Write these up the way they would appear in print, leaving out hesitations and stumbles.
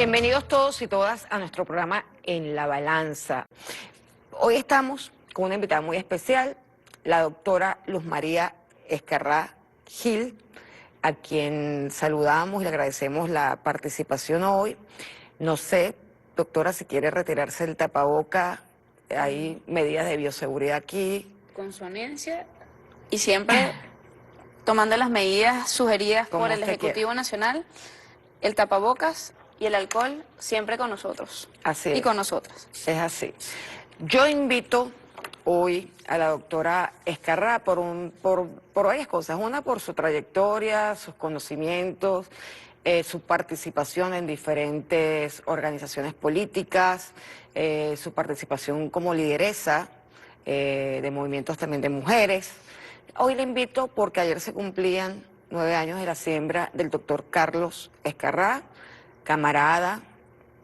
Bienvenidos todos y todas a nuestro programa En la Balanza. Hoy estamos con una invitada muy especial, la doctora Luz María Escarrá Gil, a quien saludamos y le agradecemos la participación hoy. No sé, doctora, si quiere retirarse el tapaboca, hay medidas de bioseguridad aquí. Con su anuencia y siempre tomando las medidas sugeridas Como por el usted Ejecutivo Nacional, el tapabocas y el alcohol siempre con nosotros. Así y es. con nosotras. Es así. Yo invito hoy a la doctora Escarrá por varias cosas. Una, por su trayectoria, sus conocimientos, su participación en diferentes organizaciones políticas, su participación como lideresa de movimientos también de mujeres. Hoy le invito porque ayer se cumplían 9 años de la siembra del doctor Carlos Escarrá, camarada,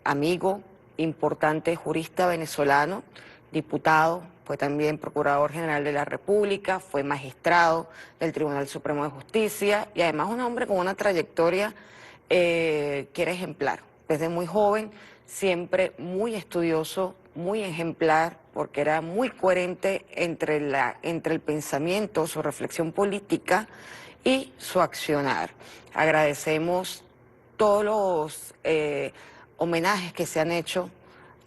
amigo, importante jurista venezolano, diputado, fue también Procurador General de la República, fue magistrado del Tribunal Supremo de Justicia y además un hombre con una trayectoria que era ejemplar. Desde muy joven, siempre muy estudioso, muy ejemplar, porque era muy coherente entre el pensamiento, su reflexión política y su accionar. Agradecemos todos los homenajes que se han hecho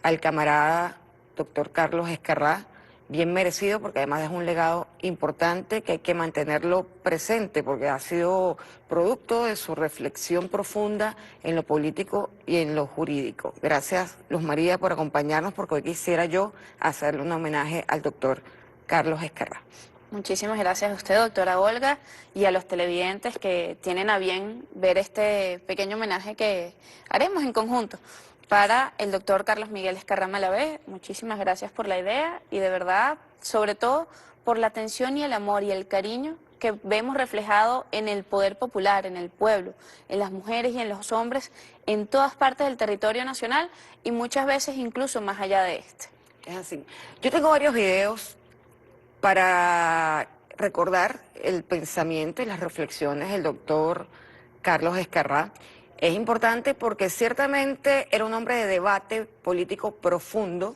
al camarada doctor Carlos Escarrá, bien merecido porque además es un legado importante que hay que mantenerlo presente porque ha sido producto de su reflexión profunda en lo político y en lo jurídico. Gracias, Luz María, por acompañarnos porque hoy quisiera yo hacerle un homenaje al doctor Carlos Escarrá. Muchísimas gracias a usted, doctora Olga, y a los televidentes que tienen a bien ver este pequeño homenaje que haremos en conjunto para el doctor Carlos Miguel Escarrá Malavé. Muchísimas gracias por la idea y de verdad, sobre todo, por la atención y el amor y el cariño que vemos reflejado en el poder popular, en el pueblo, en las mujeres y en los hombres, en todas partes del territorio nacional y muchas veces incluso más allá de este. Es así. Yo tengo varios videos para recordar el pensamiento y las reflexiones del doctor Carlos Escarrá. Es importante porque ciertamente era un hombre de debate político profundo,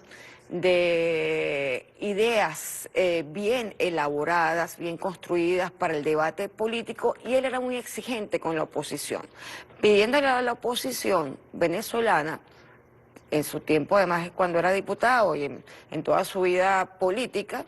de ideas bien elaboradas, bien construidas para el debate político, y él era muy exigente con la oposición, pidiéndole a la oposición venezolana, en su tiempo además cuando era diputado y en toda su vida política,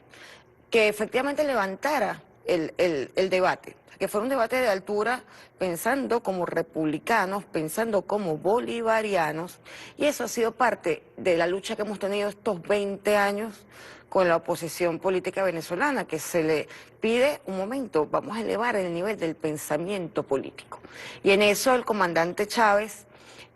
que efectivamente levantara el debate, que fuera un debate de altura, pensando como republicanos, pensando como bolivarianos, y eso ha sido parte de la lucha que hemos tenido estos 20 años con la oposición política venezolana, que se le pide, un momento, vamos a elevar el nivel del pensamiento político. Y en eso el comandante Chávez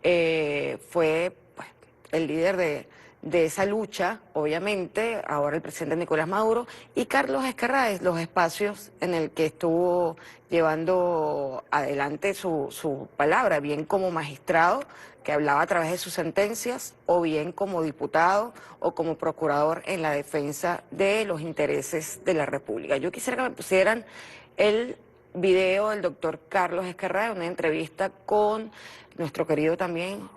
fue pues, el líder de esa lucha, obviamente, ahora el presidente Nicolás Maduro, y Carlos Escarrá es los espacios en el que estuvo llevando adelante su palabra, bien como magistrado, que hablaba a través de sus sentencias, o bien como diputado o como procurador en la defensa de los intereses de la República. Yo quisiera que me pusieran el video del doctor Carlos Escarrá, una entrevista con nuestro querido también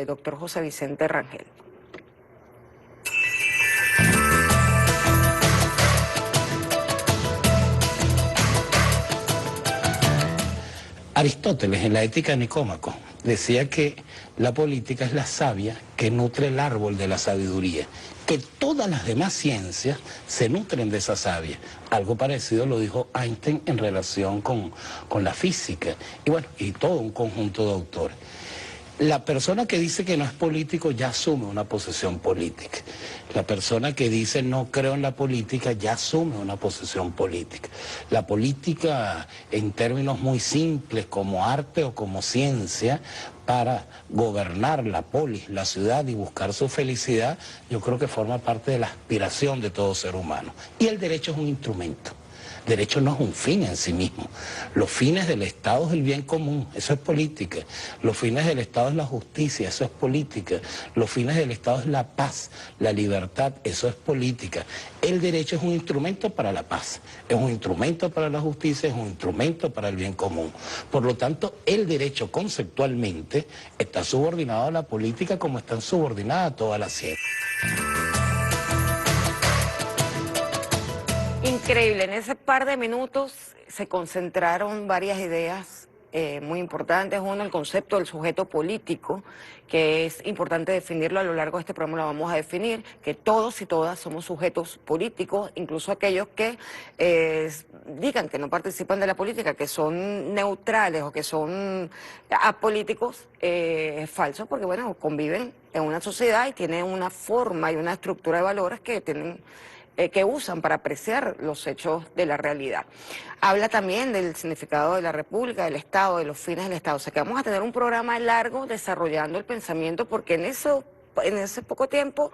doctor José Vicente Rangel. Aristóteles, en la Ética de Nicómaco, decía que la política es la savia que nutre el árbol de la sabiduría, que todas las demás ciencias se nutren de esa savia. Algo parecido lo dijo Einstein en relación con la física, y bueno, y todo un conjunto de autores. La persona que dice que no es político ya asume una posición política. La persona que dice no creo en la política ya asume una posición política. La política, en términos muy simples, como arte o como ciencia, para gobernar la polis, la ciudad y buscar su felicidad, yo creo que forma parte de la aspiración de todo ser humano. Y el derecho es un instrumento. Derecho no es un fin en sí mismo. Los fines del Estado es el bien común, eso es política. Los fines del Estado es la justicia, eso es política. Los fines del Estado es la paz, la libertad, eso es política. El derecho es un instrumento para la paz, es un instrumento para la justicia, es un instrumento para el bien común. Por lo tanto, el derecho conceptualmente está subordinado a la política como están subordinadas todas las ciencias. Increíble, en ese par de minutos se concentraron varias ideas muy importantes. Uno, el concepto del sujeto político, que es importante definirlo. A lo largo de este programa lo vamos a definir, que todos y todas somos sujetos políticos, incluso aquellos que digan que no participan de la política, que son neutrales o que son apolíticos, es falso, porque bueno, conviven en una sociedad y tienen una forma y una estructura de valores que tienen que usan para apreciar los hechos de la realidad. Habla también del significado de la República, del Estado, de los fines del Estado. O sea que vamos a tener un programa largo desarrollando el pensamiento, porque en ese poco tiempo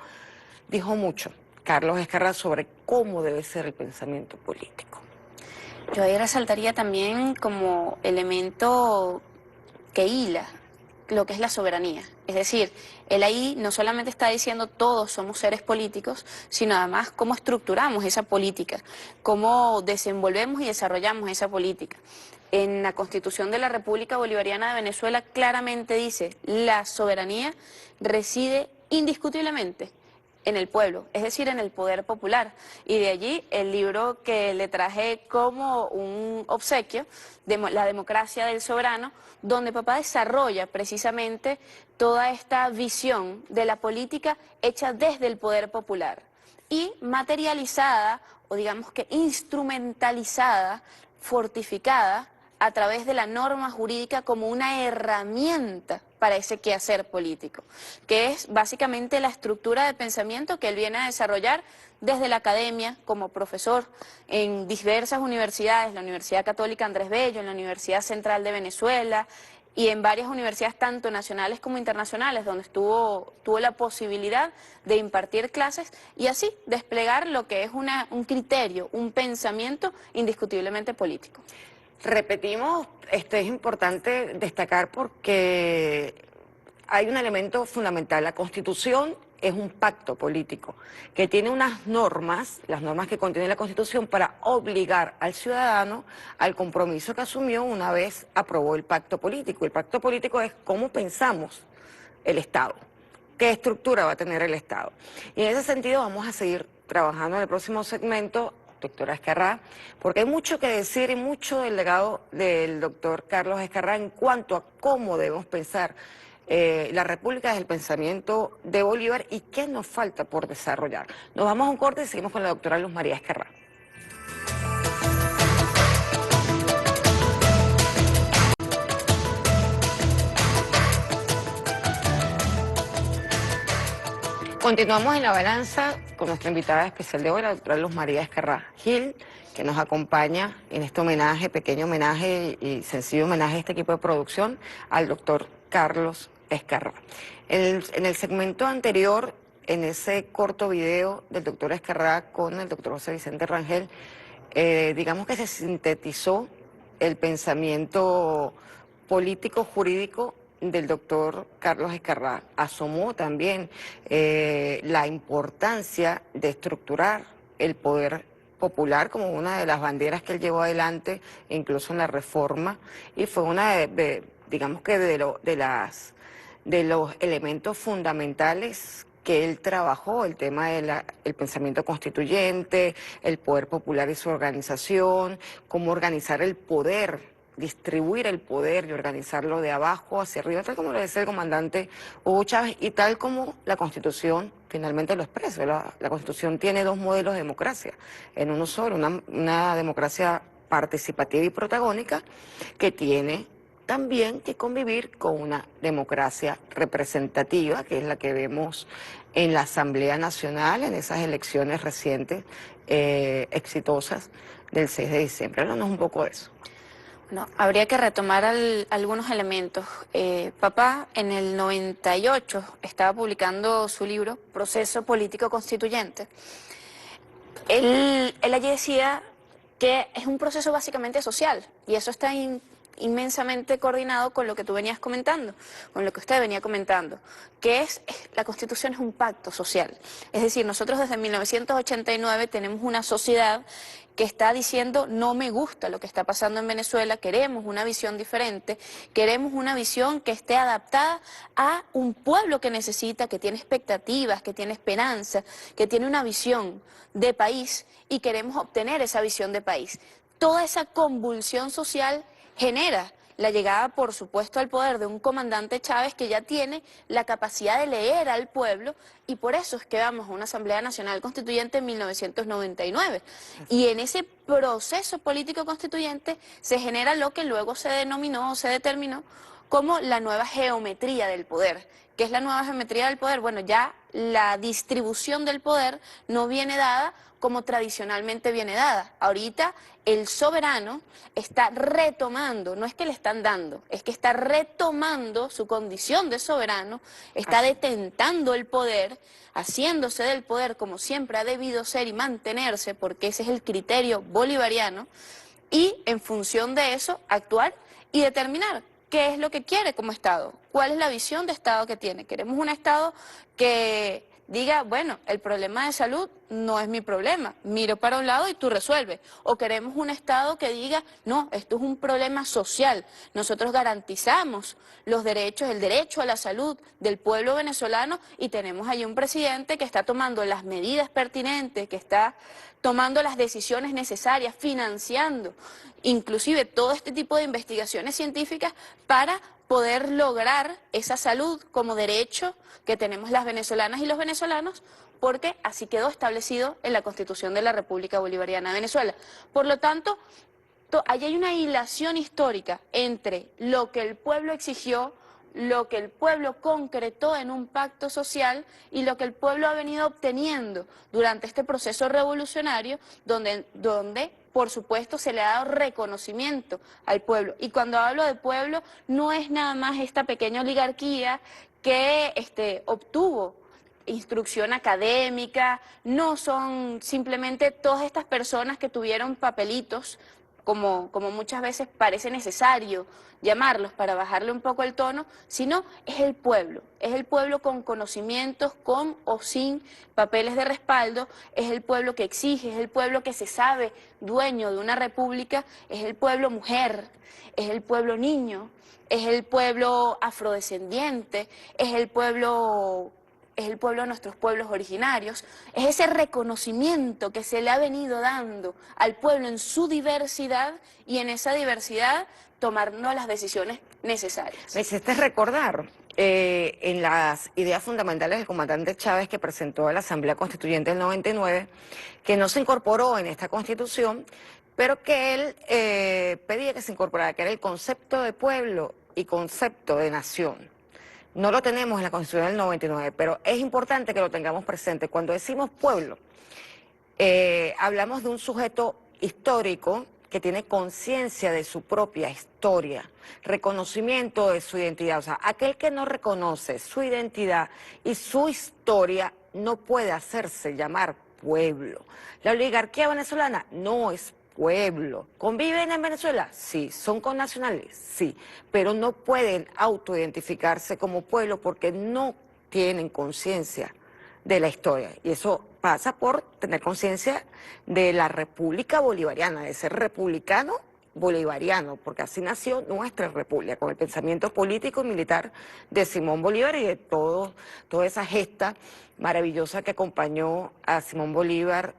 dijo mucho Carlos Escarrá sobre cómo debe ser el pensamiento político. Yo ahí resaltaría también como elemento que hila lo que es la soberanía. Es decir, él ahí no solamente está diciendo todos somos seres políticos, sino además cómo estructuramos esa política, cómo desenvolvemos y desarrollamos esa política. En la Constitución de la República Bolivariana de Venezuela claramente dice, la soberanía reside indiscutiblemente en el pueblo, es decir, en el poder popular. Y de allí el libro que le traje como un obsequio, de La democracia del soberano, donde papá desarrolla precisamente toda esta visión de la política hecha desde el poder popular y materializada, o digamos que instrumentalizada, fortificada a través de la norma jurídica como una herramienta para ese quehacer político, que es básicamente la estructura de pensamiento que él viene a desarrollar desde la academia como profesor en diversas universidades, la Universidad Católica Andrés Bello, en la Universidad Central de Venezuela y en varias universidades tanto nacionales como internacionales, donde tuvo la posibilidad de impartir clases y así desplegar lo que es un criterio, un pensamiento indiscutiblemente político. Repetimos, esto es importante destacar porque hay un elemento fundamental. La Constitución es un pacto político que tiene unas normas, las normas que contiene la Constitución, para obligar al ciudadano al compromiso que asumió una vez aprobó el pacto político. El pacto político es cómo pensamos el Estado, qué estructura va a tener el Estado. Y en ese sentido vamos a seguir trabajando en el próximo segmento, doctora Escarrá, porque hay mucho que decir y mucho del legado del doctor Carlos Escarrá en cuanto a cómo debemos pensar la República desde el pensamiento de Bolívar y qué nos falta por desarrollar. Nos vamos a un corte y seguimos con la doctora Luz María Escarrá. Continuamos en la balanza con nuestra invitada especial de hoy, la doctora Luz María Escarrá Gil, que nos acompaña en este homenaje, pequeño homenaje y sencillo homenaje a este equipo de producción al doctor Carlos Escarrá. En el segmento anterior, en ese corto video del doctor Escarrá con el doctor José Vicente Rangel, digamos que se sintetizó el pensamiento político jurídico del doctor Carlos Escarrá. Asomó también la importancia de estructurar el poder popular como una de las banderas que él llevó adelante, incluso en la reforma, y fue una digamos que de los elementos fundamentales que él trabajó, el tema del pensamiento constituyente, el poder popular y su organización, cómo organizar el poder, distribuir el poder y organizarlo de abajo hacia arriba, tal como lo decía el comandante Hugo Chávez y tal como la Constitución finalmente lo expresa. La Constitución tiene dos modelos de democracia, en uno solo, una democracia participativa y protagónica que tiene también que convivir con una democracia representativa, que es la que vemos en la Asamblea Nacional, en esas elecciones recientes, exitosas del 6 de diciembre. Háblanos un poco de eso. No, habría que retomar algunos elementos. Papá en el 98 estaba publicando su libro Proceso Político Constituyente. Él allí decía que es un proceso básicamente social, y eso está inmensamente coordinado con lo que tú venías comentando, con lo que usted venía comentando, que es la Constitución es un pacto social. Es decir, nosotros desde 1989 tenemos una sociedad que está diciendo no me gusta lo que está pasando en Venezuela, queremos una visión diferente, queremos una visión que esté adaptada a un pueblo que necesita, que tiene expectativas, que tiene esperanza, que tiene una visión de país y queremos obtener esa visión de país. Toda esa convulsión social genera la llegada, por supuesto, al poder de un comandante Chávez que ya tiene la capacidad de leer al pueblo, y por eso es que vamos a una Asamblea Nacional Constituyente en 1999. Y en ese proceso político constituyente se genera lo que luego se denominó o se determinó como la nueva geometría del poder. ¿Qué es la nueva geometría del poder? Bueno, ya la distribución del poder no viene dada como tradicionalmente viene dada. Ahorita el soberano está retomando, no es que le están dando, es que está retomando su condición de soberano, está detentando el poder, haciéndose del poder como siempre ha debido ser y mantenerse, porque ese es el criterio bolivariano, y en función de eso actuar y determinar qué es lo que quiere como Estado, cuál es la visión de Estado que tiene. Queremos un Estado que diga, bueno, el problema de salud no es mi problema, miro para un lado y tú resuelves. O queremos un Estado que diga, no, esto es un problema social, nosotros garantizamos los derechos, el derecho a la salud del pueblo venezolano, y tenemos ahí un presidente que está tomando las medidas pertinentes, que está tomando las decisiones necesarias, financiando inclusive todo este tipo de investigaciones científicas para poder lograr esa salud como derecho que tenemos las venezolanas y los venezolanos, porque así quedó establecido en la Constitución de la República Bolivariana de Venezuela. Por lo tanto, allí hay una hilación histórica entre lo que el pueblo exigió, lo que el pueblo concretó en un pacto social y lo que el pueblo ha venido obteniendo durante este proceso revolucionario, donde por supuesto se le ha dado reconocimiento al pueblo. Y cuando hablo de pueblo, no es nada más esta pequeña oligarquía que obtuvo instrucción académica, no son simplemente todas estas personas que tuvieron papelitos, como muchas veces parece necesario llamarlos para bajarle un poco el tono, sino es el pueblo con conocimientos, con o sin papeles de respaldo, es el pueblo que exige, es el pueblo que se sabe dueño de una república, es el pueblo mujer, es el pueblo niño, es el pueblo afrodescendiente, es el pueblo de nuestros pueblos originarios, es ese reconocimiento que se le ha venido dando al pueblo en su diversidad, y en esa diversidad tomarnos las decisiones necesarias. Me hiciste recordar en las ideas fundamentales del comandante Chávez, que presentó a la Asamblea Constituyente del 99, que no se incorporó en esta Constitución, pero que él pedía que se incorporara, que era el concepto de pueblo y concepto de nación. No lo tenemos en la Constitución del 99, pero es importante que lo tengamos presente. Cuando decimos pueblo, hablamos de un sujeto histórico que tiene conciencia de su propia historia, reconocimiento de su identidad. O sea, aquel que no reconoce su identidad y su historia no puede hacerse llamar pueblo. La oligarquía venezolana no es pueblo. ¿Conviven en Venezuela? Sí. ¿Son connacionales? Sí. Pero no pueden autoidentificarse como pueblo porque no tienen conciencia de la historia. Y eso pasa por tener conciencia de la República Bolivariana, de ser republicano bolivariano, porque así nació nuestra república, con el pensamiento político y militar de Simón Bolívar y de toda esa gesta maravillosa que acompañó a Simón Bolívar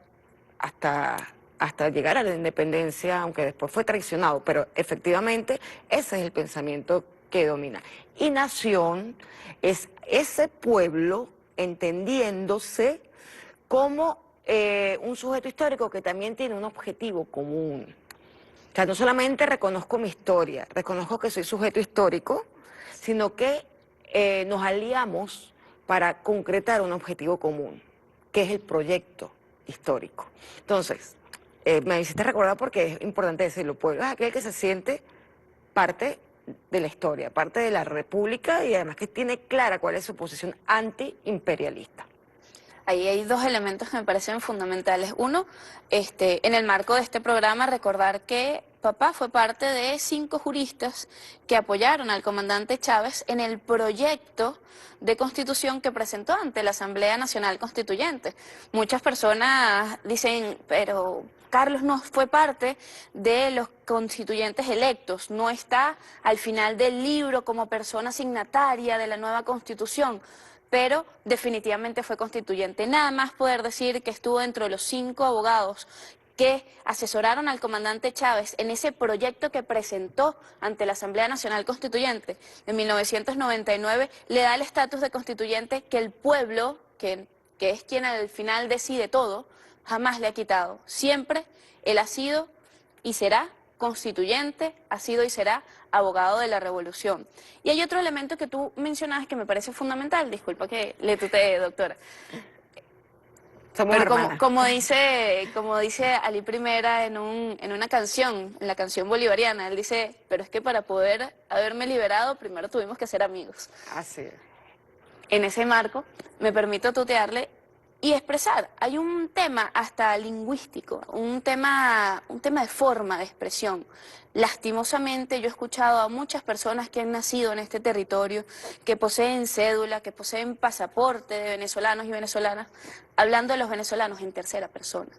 hasta llegar a la independencia, aunque después fue traicionado, pero efectivamente ese es el pensamiento que domina. Y nación es ese pueblo entendiéndose como un sujeto histórico que también tiene un objetivo común. O sea, no solamente reconozco mi historia, reconozco que soy sujeto histórico, sino que nos aliamos para concretar un objetivo común, que es el proyecto histórico. Entonces, me hiciste recordar porque es importante decirlo, pueblo es aquel que se siente parte de la historia, parte de la república, y además que tiene clara cuál es su posición antiimperialista. ahí hay dos elementos que me parecen fundamentales. Uno, en el marco de este programa, recordar que papá fue parte de 5 juristas que apoyaron al comandante Chávez en el proyecto de constitución que presentó ante la Asamblea Nacional Constituyente. Muchas personas dicen, pero Carlos no fue parte de los constituyentes electos, no está al final del libro como persona signataria de la nueva constitución, pero definitivamente fue constituyente. Nada más poder decir que estuvo dentro de los 5 abogados que asesoraron al comandante Chávez en ese proyecto que presentó ante la Asamblea Nacional Constituyente en 1999, le da el estatus de constituyente que el pueblo, que es quien al final decide todo, jamás le ha quitado. Siempre él ha sido y será constituyente, ha sido y será abogado de la revolución. Y hay otro elemento que tú mencionabas que me parece fundamental, disculpa que le tutee, doctora. Somos Pero hermanas. como dice Ali Primera en una canción, en la canción bolivariana, él dice, pero es que para poder haberme liberado, primero tuvimos que ser amigos. Así es. En ese marco, me permito tutearle y expresar. Hay un tema hasta lingüístico, un tema de forma de expresión. Lastimosamente, yo he escuchado a muchas personas que han nacido en este territorio, que poseen cédula, que poseen pasaporte de venezolanos y venezolanas, hablando de los venezolanos en tercera persona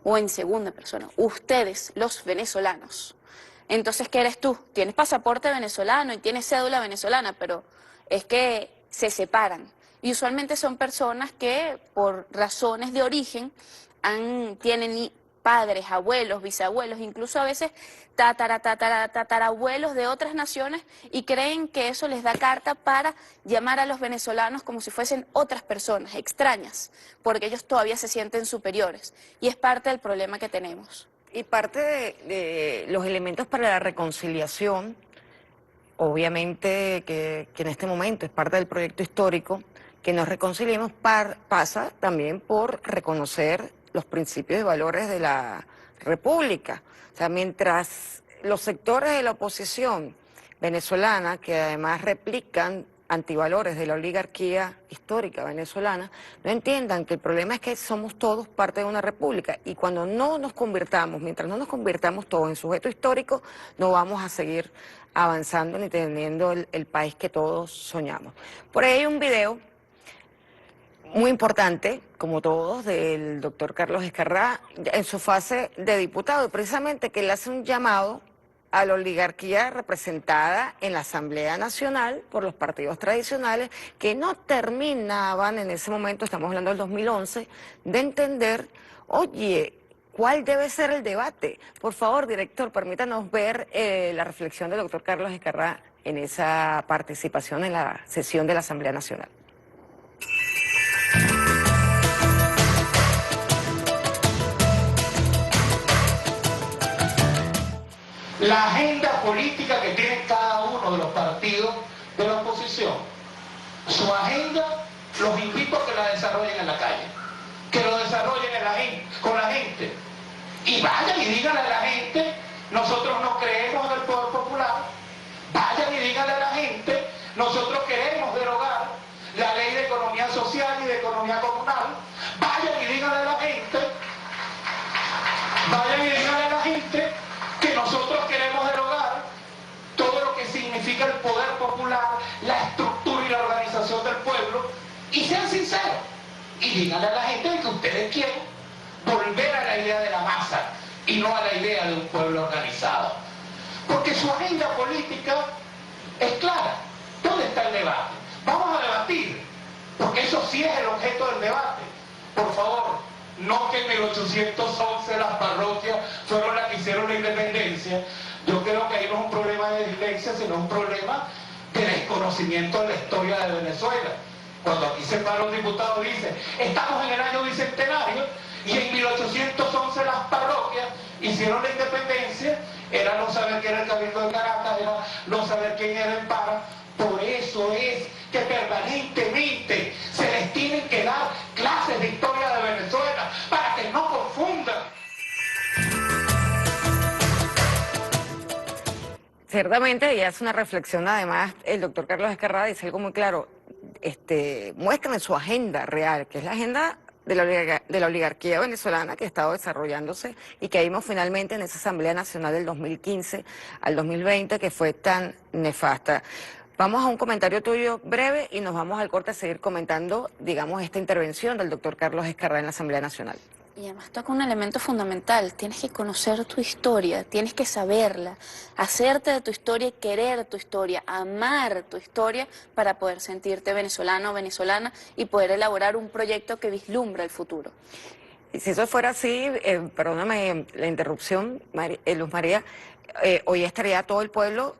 o en segunda persona. Ustedes, los venezolanos. Entonces, ¿qué eres tú? Tienes pasaporte venezolano y tienes cédula venezolana, pero es que se separan. Y usualmente son personas que por razones de origen tienen padres, abuelos, bisabuelos, incluso a veces tatarabuelos de otras naciones y creen que eso les da carta para llamar a los venezolanos como si fuesen otras personas extrañas, porque ellos todavía se sienten superiores. Y es parte del problema que tenemos. Y parte de los elementos para la reconciliación, obviamente que en este momento es parte del proyecto histórico, que nos reconciliemos, pasa también por reconocer los principios y valores de la República. O sea, mientras los sectores de la oposición venezolana, que además replican antivalores de la oligarquía histórica venezolana, no entiendan que el problema es que somos todos parte de una república y cuando no nos convirtamos, mientras no nos convirtamos todos en sujetos históricos, no vamos a seguir avanzando ni teniendo el país que todos soñamos. Por ahí hay un video muy importante, como todos, del doctor Carlos Escarrá, en su fase de diputado, y precisamente que él hace un llamado a la oligarquía representada en la Asamblea Nacional por los partidos tradicionales que no terminaban en ese momento, estamos hablando del 2011, de entender, oye, ¿cuál debe ser el debate? Por favor, director, permítanos ver la reflexión del doctor Carlos Escarrá en esa participación en la sesión de la Asamblea Nacional. La agenda política que tiene cada uno de los partidos de la oposición. Su agenda los invito a que la desarrollen en la calle, que lo desarrollen con la gente. Y vayan y díganle a la gente, nosotros no creemos en el poder popular. Vayan y díganle a la gente, nosotros queremos derogar la ley de economía social y de economía comunal. Vayan y díganle a la gente, que nosotros queremos derogar todo lo que significa el poder popular, la estructura y la organización del pueblo, y sean sinceros y díganle a la gente que ustedes quieren volver a la idea de la masa y no a la idea de un pueblo organizado, porque su agenda política es clara. ¿Dónde está el debate? Vamos a debatir, porque eso sí es el objeto del debate. Por favor, no que en 1811 las parroquias fueron las que hicieron la independencia. Yo creo que ahí no es un problema de dislexia, sino un problema de desconocimiento de la historia de Venezuela. Cuando aquí se para un diputado y dice, estamos en el año bicentenario, y en 1811 las parroquias hicieron la independencia, era no saber quién era el Cabildo de Caracas, era no saber quién era el Para. Por eso es que permanentemente se les tienen que dar clases de historia de Venezuela para que no confundan. Ciertamente, y hace una reflexión además, el doctor Carlos Escarrá dice algo muy claro, muestran su agenda real, que es la agenda de la oligarquía venezolana que ha estado desarrollándose y que vimos finalmente en esa Asamblea Nacional del 2015 al 2020 que fue tan nefasta. Vamos a un comentario tuyo breve y nos vamos al corte a seguir comentando, digamos, esta intervención del doctor Carlos Escarrá en la Asamblea Nacional. Y además toca un elemento fundamental, tienes que conocer tu historia, tienes que saberla, hacerte de tu historia, querer tu historia, amar tu historia para poder sentirte venezolano o venezolana y poder elaborar un proyecto que vislumbra el futuro. Y si eso fuera así, perdóname la interrupción, Luz María, hoy estaría todo el pueblo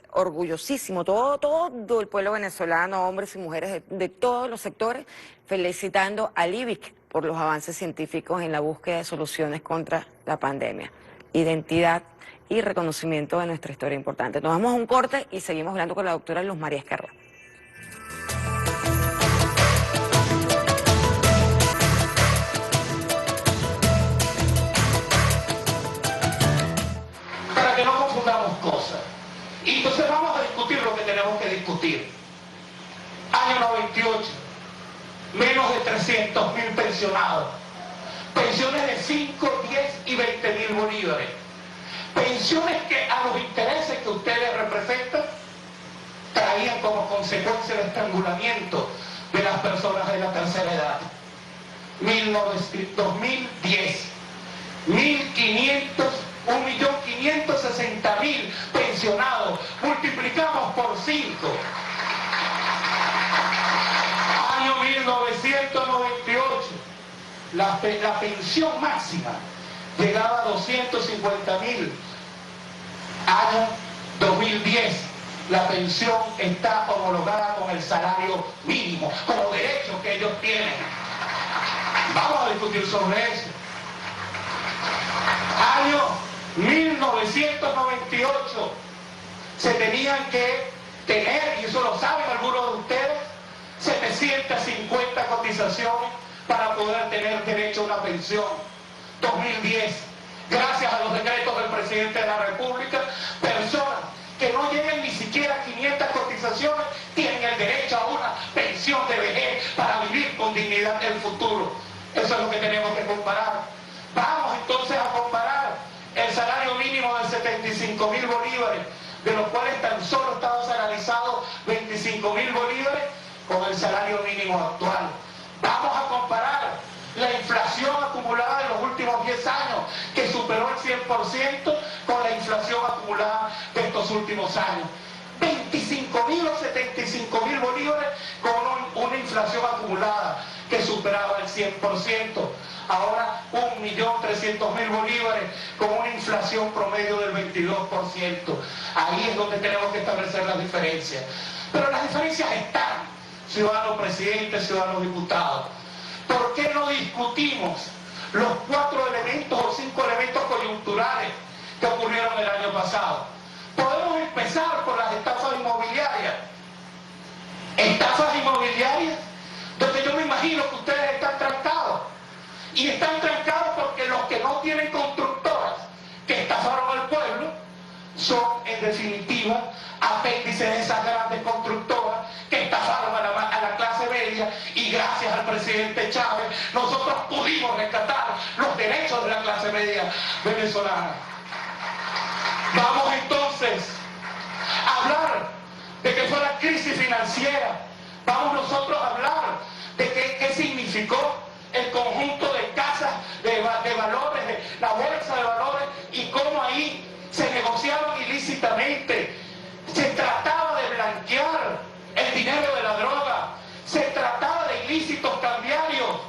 orgullosísimo, todo el pueblo venezolano, hombres y mujeres de todos los sectores, felicitando al IBIC por los avances científicos en la búsqueda de soluciones contra la pandemia. Identidad y reconocimiento de nuestra historia importante. Nos vamos a un corte y seguimos hablando con la doctora Luz María Escarrá. Para que no confundamos cosas. Y entonces vamos a discutir lo que tenemos que discutir. Año 98. Menos de 300.000 pensionados, pensiones de 5, 10 y 20.000 bolívares, pensiones que a los intereses que ustedes representan traían como consecuencia el estrangulamiento de las personas de la tercera edad. 2010, 1.560.000 pensionados, multiplicamos por 5. Año 1998, la pensión máxima llegaba a 250.000. Año 2010, la pensión está homologada con el salario mínimo, como derecho que ellos tienen. Vamos a discutir sobre eso. Año 1998, se tenían que tener, y eso lo saben algunos de ustedes, 750 cotizaciones para poder tener derecho a una pensión. 2010, gracias a los decretos del presidente de la República, personas que no lleguen ni siquiera a 500 cotizaciones tienen el derecho a una pensión de vejez para vivir con dignidad en el futuro. Eso es lo que tenemos que comparar. Vamos entonces a comparar el salario mínimo de 75.000 bolívares, de los cuales tan solo estaban salarizados 25.000 bolívares, con el salario mínimo actual. Vamos a comparar la inflación acumulada en los últimos 10 años, que superó el 100%, con la inflación acumulada de estos últimos años. 25.000 o 75.000 bolívares con una inflación acumulada que superaba el 100%. Ahora 1.300.000 bolívares con una inflación promedio del 22%. Ahí es donde tenemos que establecer las diferencias. Pero las diferencias están, ciudadanos presidentes, ciudadanos diputados. ¿Por qué no discutimos los 4 elementos o 5 elementos coyunturales que ocurrieron el año pasado? Podemos empezar por las estafas inmobiliarias. Estafas inmobiliarias donde yo me imagino que ustedes están trancados. Y están trancados porque los que no tienen constructoras que estafaron al pueblo son, en definitiva, apéndices de esas grandes constructoras que estafaron a la clase media, y gracias al presidente Chávez nosotros pudimos rescatar los derechos de la clase media venezolana. Vamos entonces a hablar de qué fue la crisis financiera. Vamos nosotros a hablar de qué significó el conjunto de casas de valores, de la bolsa de valores, y cómo ahí se negociaban ilícitamente. Se trataba de blanquear el dinero de la droga, se trataba de ilícitos cambiarios,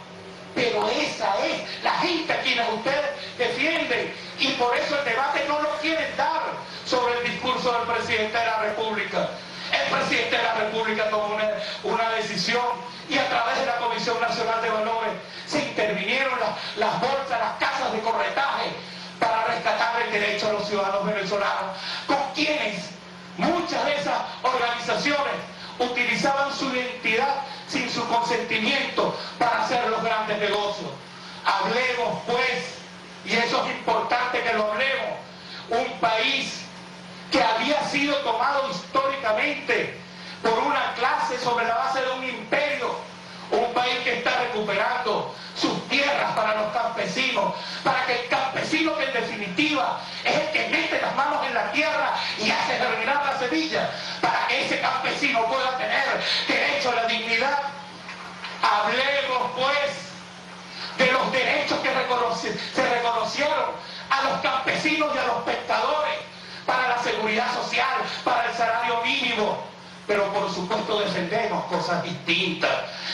pero esa es la gente a quienes ustedes defienden, y por eso el debate no lo quieren dar sobre el discurso del presidente de la República. El presidente de la República tomó una decisión, y a través de la Comisión Nacional de Valores se intervinieron las bolsas, las casas de corretaje para rescatar el derecho a los ciudadanos venezolanos, con quienes muchas de esas organizaciones utilizaban su identidad sin su consentimiento para hacer los grandes negocios. Hablemos pues, y eso es importante que lo hablemos, un país que había sido tomado históricamente por una clase sobre la base de un imperio, un país que está recuperando sus tierras para los campesinos, para que el campesino, que en definitiva es el que mete las manos en la tierra y hace germinar la semilla, para que ese campesino pueda tener derecho a la dignidad. Hablemos pues de los derechos que se reconocieron a los campesinos y a los pescadores, para la seguridad social, para el salario mínimo. Pero por supuesto defendemos cosas distintas.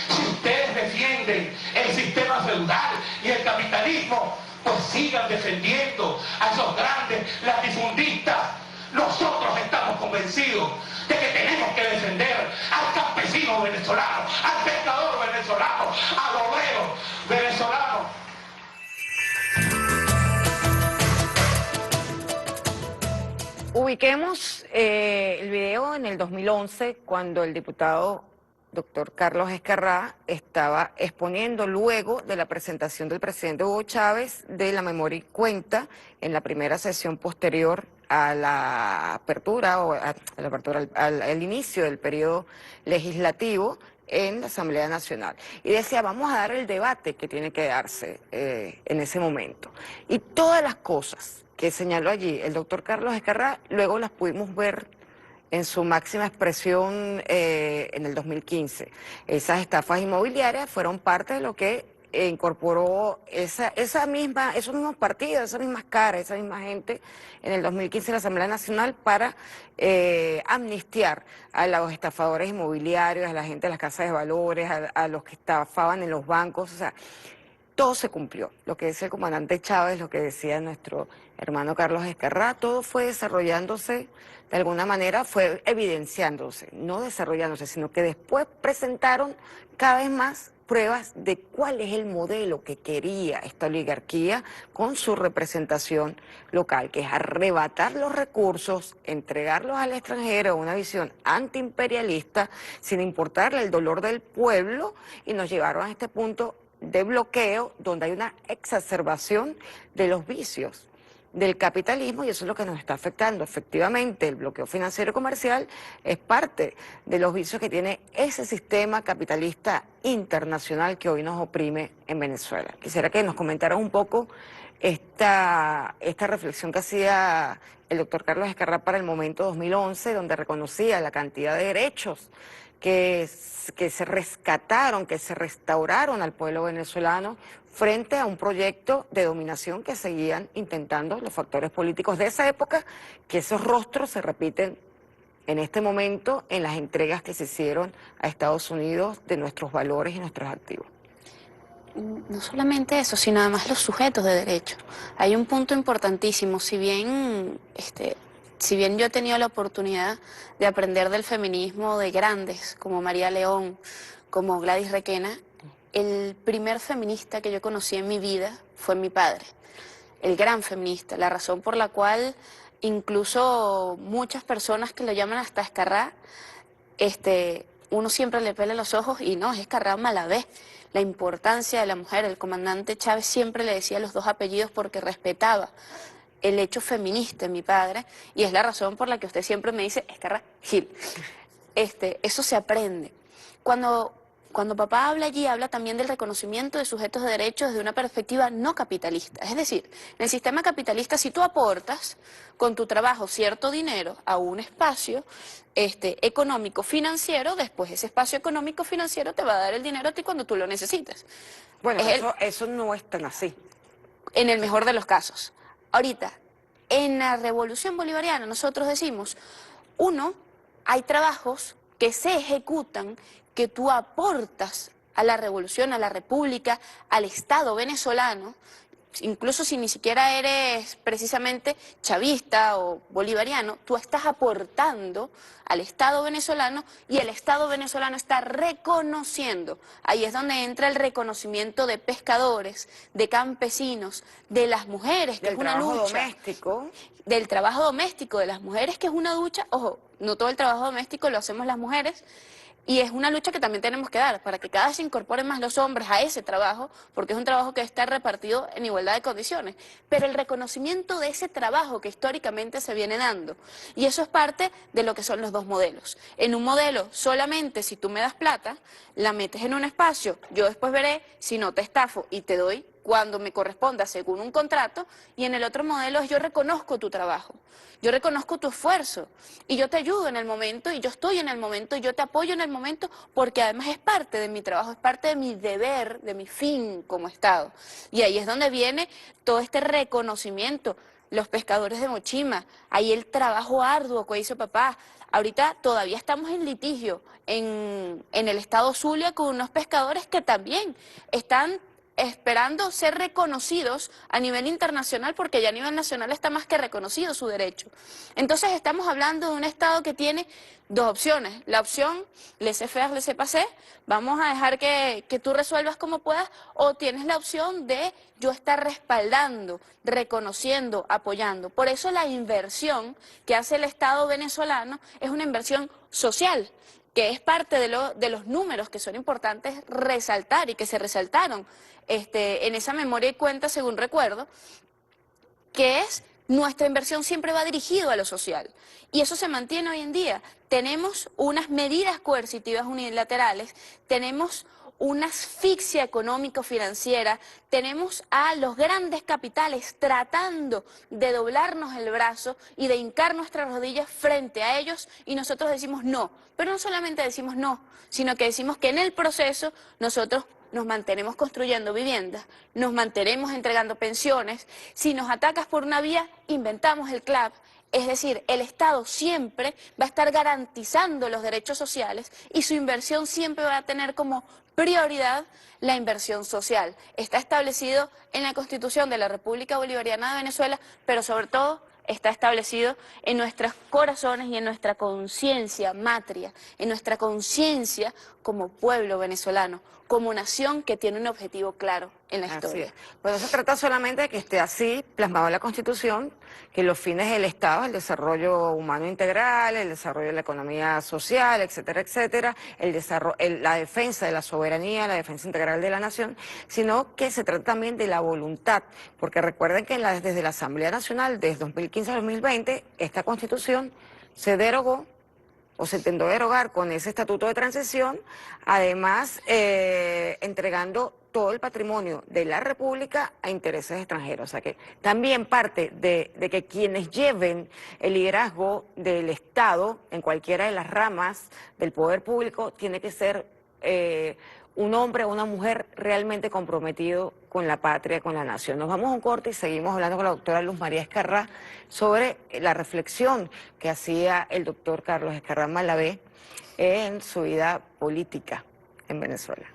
Si ustedes defienden el sistema feudal y el capitalismo, pues sigan defendiendo a esos grandes latifundistas. Nosotros estamos convencidos de que tenemos que defender al campesino venezolano, al pescador venezolano, al obrero venezolano. Ubiquemos el video en el 2011, cuando el diputado doctor Carlos Escarrá estaba exponiendo, luego de la presentación del presidente Hugo Chávez, de la memoria y cuenta en la primera sesión posterior a la apertura, al inicio del periodo legislativo en la Asamblea Nacional. Y decía, vamos a dar el debate que tiene que darse en ese momento. Y todas las cosas que señaló allí el doctor Carlos Escarrá, luego las pudimos ver en su máxima expresión en el 2015. Esas estafas inmobiliarias fueron parte de lo que incorporó esos mismos partidos, esas mismas caras, esa misma gente en el 2015 en la Asamblea Nacional para amnistiar a los estafadores inmobiliarios, a la gente de las casas de valores, a los que estafaban en los bancos. O sea, todo se cumplió. Lo que decía el comandante Chávez, lo que decía nuestro hermano Carlos Escarrá, todo fue desarrollándose, de alguna manera fue evidenciándose, no desarrollándose, sino que después presentaron cada vez más pruebas de cuál es el modelo que quería esta oligarquía con su representación local, que es arrebatar los recursos, entregarlos al extranjero, una visión antiimperialista, sin importarle el dolor del pueblo, y nos llevaron a este punto de bloqueo, donde hay una exacerbación de los vicios del capitalismo, y eso es lo que nos está afectando. Efectivamente, el bloqueo financiero y comercial es parte de los vicios que tiene ese sistema capitalista internacional que hoy nos oprime en Venezuela. Quisiera que nos comentaran un poco esta reflexión que hacía el doctor Carlos Escarrá para el momento 2011, donde reconocía la cantidad de derechos que se rescataron, que se restauraron al pueblo venezolano frente a un proyecto de dominación que seguían intentando los factores políticos de esa época, que esos rostros se repiten en este momento en las entregas que se hicieron a Estados Unidos de nuestros valores y nuestros activos. No solamente eso, sino además los sujetos de derecho. Hay un punto importantísimo, si bien yo he tenido la oportunidad de aprender del feminismo de grandes como María León, como Gladys Requena, el primer feminista que yo conocí en mi vida fue mi padre, el gran feminista, la razón por la cual incluso muchas personas que lo llaman hasta Escarrá, uno siempre le pela los ojos y no, es Escarrá Malavé. La importancia de la mujer, el comandante Chávez siempre le decía los dos apellidos porque respetaba el hecho feminista en mi padre, y es la razón por la que usted siempre me dice Escarrá Gil. Eso se aprende. Cuando papá habla allí, habla también del reconocimiento de sujetos de derechos desde una perspectiva no capitalista. Es decir, en el sistema capitalista, si tú aportas con tu trabajo cierto dinero a un espacio económico-financiero, después ese espacio económico-financiero te va a dar el dinero a ti cuando tú lo necesites. Bueno, eso no es tan así. En el mejor de los casos. Ahorita, en la Revolución Bolivariana nosotros decimos, hay trabajos que se ejecutan, que tú aportas a la revolución, a la república, al Estado venezolano, incluso si ni siquiera eres precisamente chavista o bolivariano, tú estás aportando al Estado venezolano y el Estado venezolano está reconociendo. Ahí es donde entra el reconocimiento de pescadores, de campesinos, de las mujeres, que es una lucha. Del trabajo doméstico. Del trabajo doméstico, de las mujeres, que es una lucha. Ojo, no todo el trabajo doméstico lo hacemos las mujeres. Y es una lucha que también tenemos que dar para que cada vez se incorporen más los hombres a ese trabajo, porque es un trabajo que está repartido en igualdad de condiciones. Pero el reconocimiento de ese trabajo que históricamente se viene dando. Y eso es parte de lo que son los dos modelos. En un modelo, solamente si tú me das plata, la metes en un espacio, yo después veré si no te estafo y te doy cuando me corresponda según un contrato, y en el otro modelo es yo reconozco tu trabajo, yo reconozco tu esfuerzo y yo te ayudo en el momento y yo estoy en el momento y yo te apoyo en el momento porque además es parte de mi trabajo, es parte de mi deber, de mi fin como Estado. Y ahí es donde viene todo este reconocimiento. Los pescadores de Mochima, ahí el trabajo arduo que hizo papá. Ahorita todavía estamos en litigio en el estado Zulia con unos pescadores que también están esperando ser reconocidos a nivel internacional, porque ya a nivel nacional está más que reconocido su derecho. Entonces estamos hablando de un Estado que tiene dos opciones. La opción laissez-faire, laissez-passer, vamos a dejar que tú resuelvas como puedas, o tienes la opción de yo estar respaldando, reconociendo, apoyando. Por eso la inversión que hace el Estado venezolano es una inversión social, que es parte de los números que son importantes resaltar y que se resaltaron en esa memoria y cuenta, según recuerdo, que es nuestra inversión siempre va dirigido a lo social. Y eso se mantiene hoy en día. Tenemos unas medidas coercitivas unilaterales, tenemos una asfixia económico-financiera, tenemos a los grandes capitales tratando de doblarnos el brazo y de hincar nuestras rodillas frente a ellos, y nosotros decimos no. Pero no solamente decimos no, sino que decimos que en el proceso nosotros nos mantenemos construyendo viviendas, nos mantenemos entregando pensiones. Si nos atacas por una vía, inventamos el CLAP. Es decir, el Estado siempre va a estar garantizando los derechos sociales y su inversión siempre va a tener como prioridad la inversión social. Está establecido en la Constitución de la República Bolivariana de Venezuela, pero sobre todo está establecido en nuestros corazones y en nuestra conciencia matria, en nuestra conciencia como pueblo venezolano, como nación que tiene un objetivo claro en la historia. Pues no se trata solamente de que esté así plasmado en la Constitución, que los fines del Estado, el desarrollo humano integral, el desarrollo de la economía social, etcétera, etcétera, la defensa de la soberanía, la defensa integral de la nación, sino que se trata también de la voluntad, porque recuerden que desde la Asamblea Nacional, desde 2015 a 2020, esta Constitución se derogó o se intentó derogar con ese estatuto de transición, además entregando todo el patrimonio de la República a intereses extranjeros. O sea que también parte de que quienes lleven el liderazgo del Estado en cualquiera de las ramas del poder público tiene que ser un hombre o una mujer realmente comprometido con la patria, con la nación. Nos vamos a un corte y seguimos hablando con la doctora Luz María Escarrá sobre la reflexión que hacía el doctor Carlos Escarrá Malavé en su vida política en Venezuela.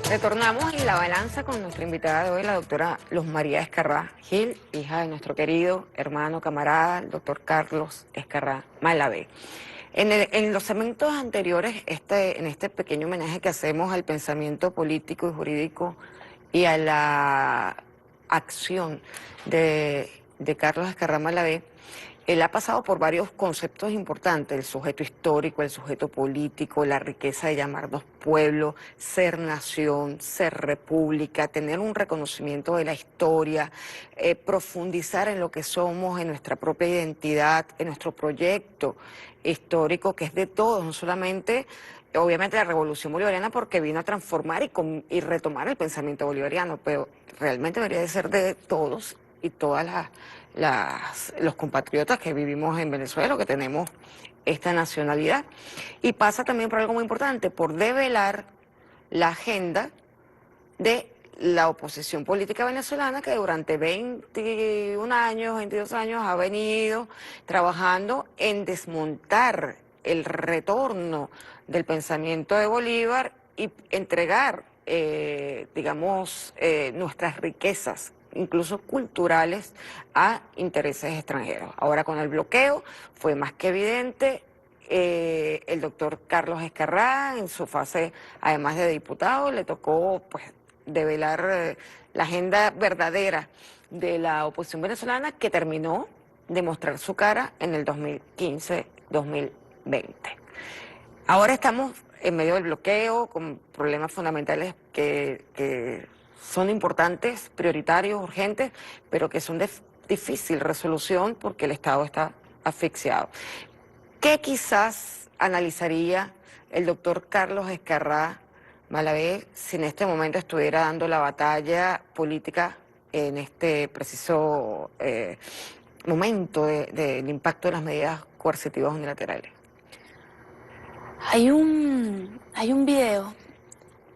Retornamos en la balanza con nuestra invitada de hoy, la doctora Luz María Escarrá Gil, hija de nuestro querido hermano, camarada, el doctor Carlos Escarrá Malavé. En los segmentos anteriores, en este pequeño homenaje que hacemos al pensamiento político y jurídico y a la acción de Carlos Escarrá Malavé, él ha pasado por varios conceptos importantes: el sujeto histórico, el sujeto político, la riqueza de llamarnos pueblo, ser nación, ser república, tener un reconocimiento de la historia, profundizar en lo que somos, en nuestra propia identidad, en nuestro proyecto histórico, que es de todos, no solamente, obviamente, la Revolución Bolivariana, porque vino a transformar y retomar el pensamiento bolivariano, pero realmente debería de ser de todos y todas los compatriotas que vivimos en Venezuela, que tenemos esta nacionalidad. Y pasa también por algo muy importante, por develar la agenda de la oposición política venezolana, que durante 21 años, 22 años ha venido trabajando en desmontar el retorno del pensamiento de Bolívar y entregar, digamos, nuestras riquezas, incluso culturales, a intereses extranjeros. Ahora, con el bloqueo fue más que evidente. El doctor Carlos Escarrá, en su fase, además de diputado, le tocó pues develar la agenda verdadera de la oposición venezolana que terminó de mostrar su cara en el 2015-2020. Ahora estamos en medio del bloqueo, con problemas fundamentales que son importantes, prioritarios, urgentes, pero que son de difícil resolución porque el Estado está asfixiado. ¿Qué quizás analizaría el doctor Carlos Escarrá Malavé si en este momento estuviera dando la batalla política en este preciso momento del impacto de las medidas coercitivas unilaterales? Hay un video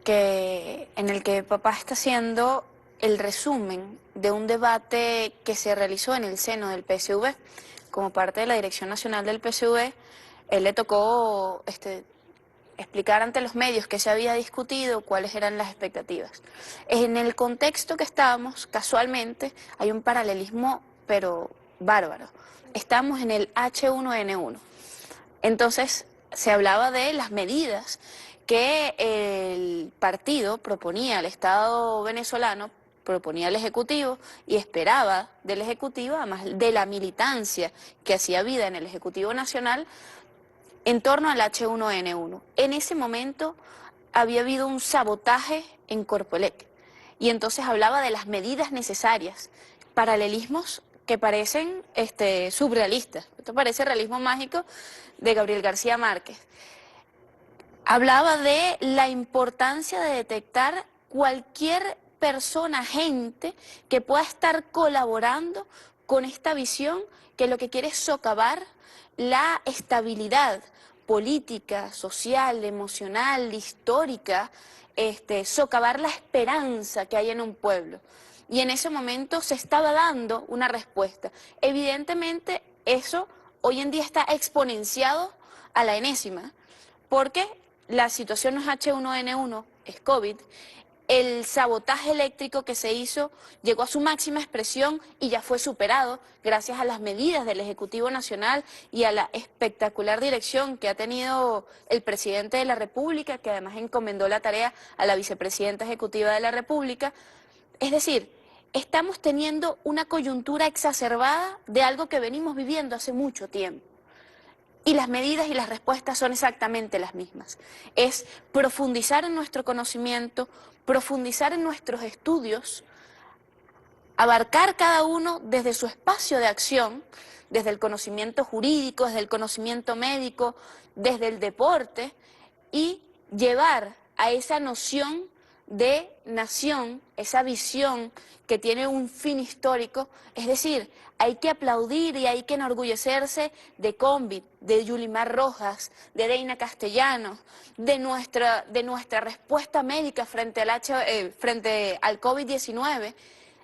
en el que papá está haciendo el resumen de un debate que se realizó en el seno del PSV. Como parte de la Dirección Nacional del PSV, él le tocó explicar ante los medios qué se había discutido, cuáles eran las expectativas. En el contexto que estábamos, casualmente, hay un paralelismo, pero bárbaro. Estamos en el H1N1. Entonces, se hablaba de las medidas que el partido proponía al Estado venezolano, proponía al Ejecutivo y esperaba del Ejecutivo, además de la militancia que hacía vida en el Ejecutivo Nacional, en torno al H1N1. En ese momento había habido un sabotaje en Corpoelec y entonces hablaba de las medidas necesarias, paralelismos que parecen surrealistas. Esto parece realismo mágico de Gabriel García Márquez. Hablaba de la importancia de detectar cualquier persona, agente que pueda estar colaborando con esta visión que lo que quiere es socavar la estabilidad política, social, emocional, histórica, socavar la esperanza que hay en un pueblo. Y en ese momento se estaba dando una respuesta. Evidentemente eso hoy en día está exponenciado a la enésima, porque la situación no es H1N1, es COVID. El sabotaje eléctrico que se hizo llegó a su máxima expresión y ya fue superado gracias a las medidas del Ejecutivo Nacional y a la espectacular dirección que ha tenido el presidente de la República, que además encomendó la tarea a la vicepresidenta ejecutiva de la República. Es decir, estamos teniendo una coyuntura exacerbada de algo que venimos viviendo hace mucho tiempo. Y las medidas y las respuestas son exactamente las mismas. Es profundizar en nuestro conocimiento, profundizar en nuestros estudios, abarcar cada uno desde su espacio de acción, desde el conocimiento jurídico, desde el conocimiento médico, desde el deporte, y llevar a esa noción de nación, esa visión que tiene un fin histórico. Es decir, hay que aplaudir y hay que enorgullecerse de Convit, de Yulimar Rojas, de Deina Castellanos, de nuestra respuesta médica frente al COVID-19.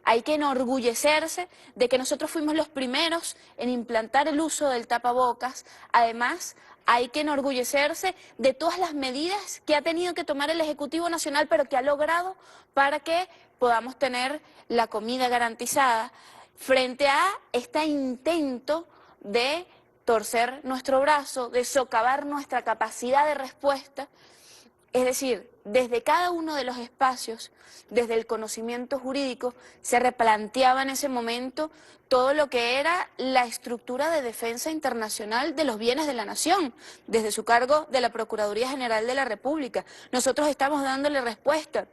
Hay que enorgullecerse de que nosotros fuimos los primeros en implantar el uso del tapabocas. Además, hay que enorgullecerse de todas las medidas que ha tenido que tomar el Ejecutivo Nacional, pero que ha logrado para que podamos tener la comida garantizada frente a este intento de torcer nuestro brazo, de socavar nuestra capacidad de respuesta. Es decir, desde cada uno de los espacios, desde el conocimiento jurídico, se replanteaba en ese momento todo lo que era la estructura de defensa internacional de los bienes de la nación, desde su cargo de la Procuraduría General de la República. Nosotros estamos dándole respuesta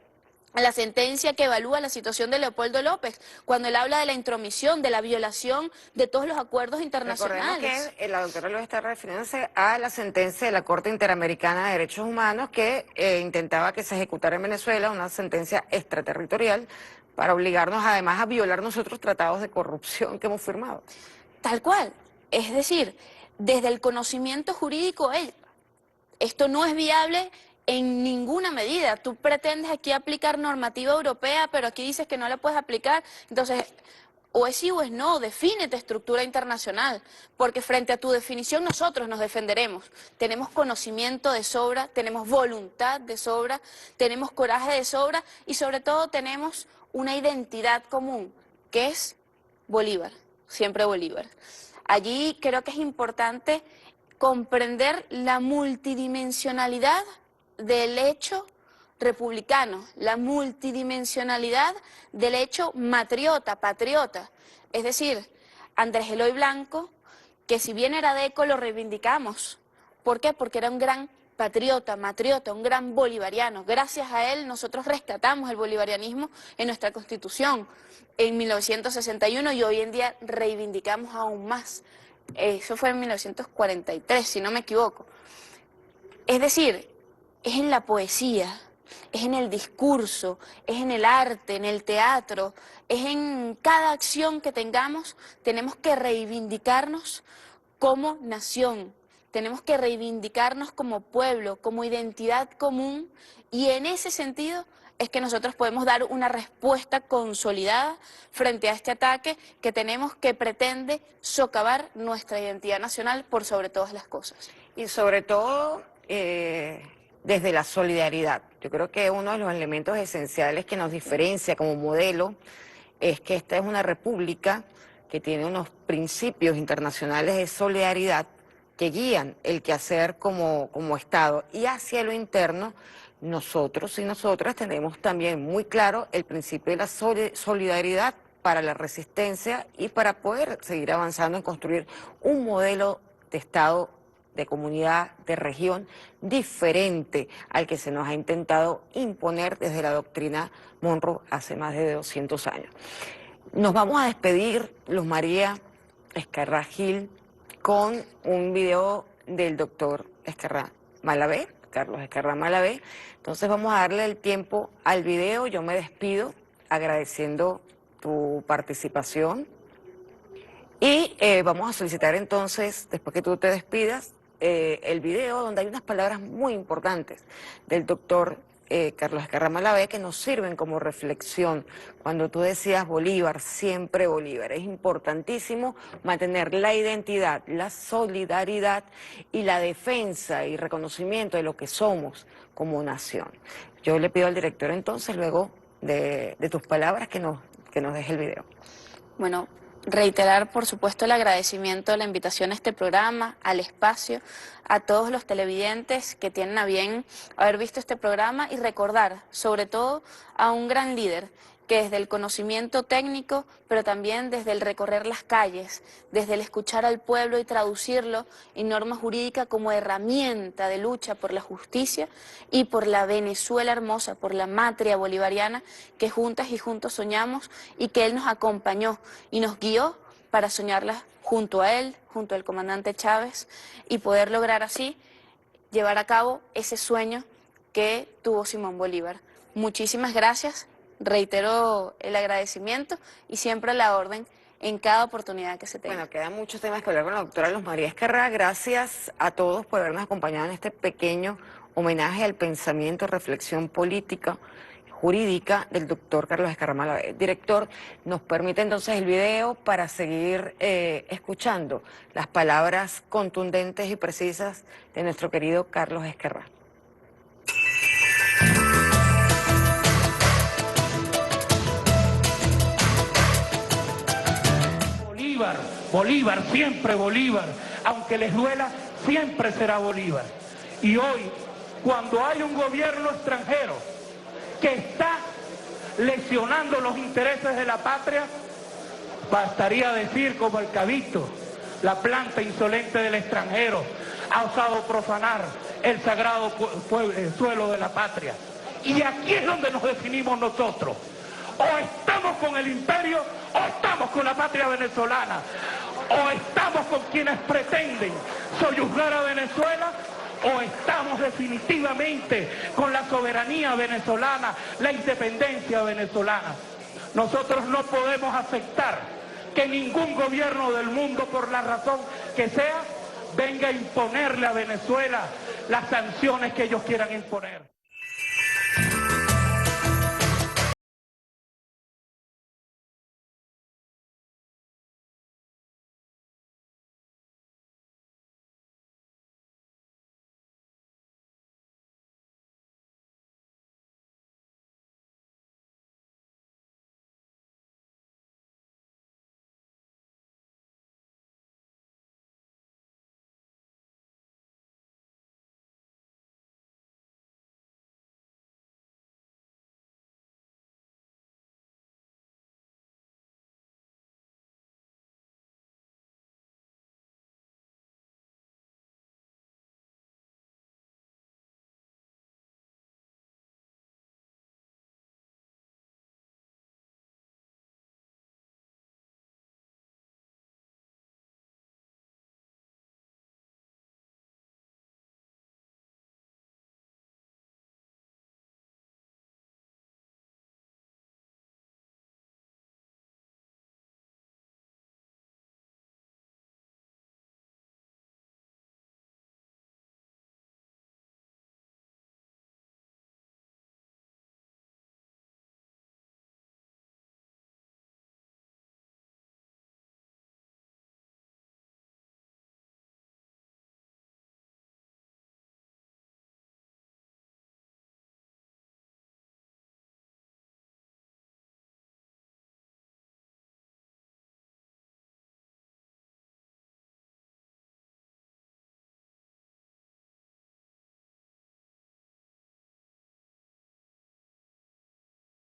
a la sentencia que evalúa la situación de Leopoldo López, cuando él habla de la intromisión, de la violación de todos los acuerdos internacionales. Recordemos que la doctora López está refiriéndose a la sentencia de la Corte Interamericana de Derechos Humanos que intentaba que se ejecutara en Venezuela una sentencia extraterritorial para obligarnos además a violar nosotros tratados de corrupción que hemos firmado. Tal cual. Es decir, desde el conocimiento jurídico, esto no es viable en ninguna medida. Tú pretendes aquí aplicar normativa europea, pero aquí dices que no la puedes aplicar. Entonces, o es sí o es no, defínete estructura internacional, porque frente a tu definición nosotros nos defenderemos. Tenemos conocimiento de sobra, tenemos voluntad de sobra, tenemos coraje de sobra y sobre todo tenemos una identidad común, que es Bolívar, siempre Bolívar. Allí creo que es importante comprender la multidimensionalidad del hecho republicano, la multidimensionalidad del hecho matriota, patriota. Es decir, Andrés Eloy Blanco, que si bien era de ECO, lo reivindicamos. ¿Por qué? Porque era un gran patriota, matriota, un gran bolivariano. Gracias a él nosotros rescatamos el bolivarianismo en nuestra Constitución en 1961 y hoy en día reivindicamos aún más. Eso fue en 1943, si no me equivoco. Es decir, es en la poesía, es en el discurso, es en el arte, en el teatro, es en cada acción que tengamos, tenemos que reivindicarnos como nación, tenemos que reivindicarnos como pueblo, como identidad común, y en ese sentido es que nosotros podemos dar una respuesta consolidada frente a este ataque que tenemos, que pretende socavar nuestra identidad nacional por sobre todas las cosas. Y sobre todo desde la solidaridad. Yo creo que uno de los elementos esenciales que nos diferencia como modelo es que esta es una república que tiene unos principios internacionales de solidaridad que guían el quehacer como Estado. Y hacia lo interno, nosotros y nosotras tenemos también muy claro el principio de la solidaridad para la resistencia y para poder seguir avanzando en construir un modelo de Estado, de comunidad, de región diferente al que se nos ha intentado imponer desde la doctrina Monroe hace más de 200 años. Nos vamos a despedir, Luz María Escarrá Gil, con un video del doctor Escarrá Malavé, Carlos Escarrá Malavé. Entonces vamos a darle el tiempo al video. Yo me despido agradeciendo tu participación y vamos a solicitar entonces, después que tú te despidas, el video donde hay unas palabras muy importantes del doctor Carlos Escarrá Malavé que nos sirven como reflexión. Cuando tú decías Bolívar, siempre Bolívar, es importantísimo mantener la identidad, la solidaridad y la defensa y reconocimiento de lo que somos como nación. Yo le pido al director entonces, luego de tus palabras, que nos deje el video. Bueno, reiterar, por supuesto, el agradecimiento, la invitación a este programa, al espacio, a todos los televidentes que tienen a bien haber visto este programa y recordar, sobre todo, a un gran líder que desde el conocimiento técnico, pero también desde el recorrer las calles, desde el escuchar al pueblo y traducirlo en norma jurídica como herramienta de lucha por la justicia y por la Venezuela hermosa, por la matria bolivariana que juntas y juntos soñamos y que él nos acompañó y nos guió para soñarla junto a él, junto al comandante Chávez y poder lograr así llevar a cabo ese sueño que tuvo Simón Bolívar. Muchísimas gracias. Reitero el agradecimiento y siempre la orden en cada oportunidad que se tenga. Bueno, quedan muchos temas que hablar con la doctora Luz María Escarrá. Gracias a todos por habernos acompañado en este pequeño homenaje al pensamiento, reflexión política, jurídica del doctor Carlos Escarrá Malavé. Director, ¿nos permite entonces el video para seguir escuchando las palabras contundentes y precisas de nuestro querido Carlos Escarrá? Bolívar, Bolívar, siempre Bolívar, aunque les duela, siempre será Bolívar. Y hoy, cuando hay un gobierno extranjero que está lesionando los intereses de la patria, bastaría decir como el Cabito, la planta insolente del extranjero ha osado profanar el sagrado suelo de la patria. Y aquí es donde nos definimos nosotros. O estamos con el imperio o estamos con la patria venezolana, o estamos con quienes pretenden soyuzgar a Venezuela, o estamos definitivamente con la soberanía venezolana, la independencia venezolana. Nosotros no podemos aceptar que ningún gobierno del mundo, por la razón que sea, venga a imponerle a Venezuela las sanciones que ellos quieran imponer.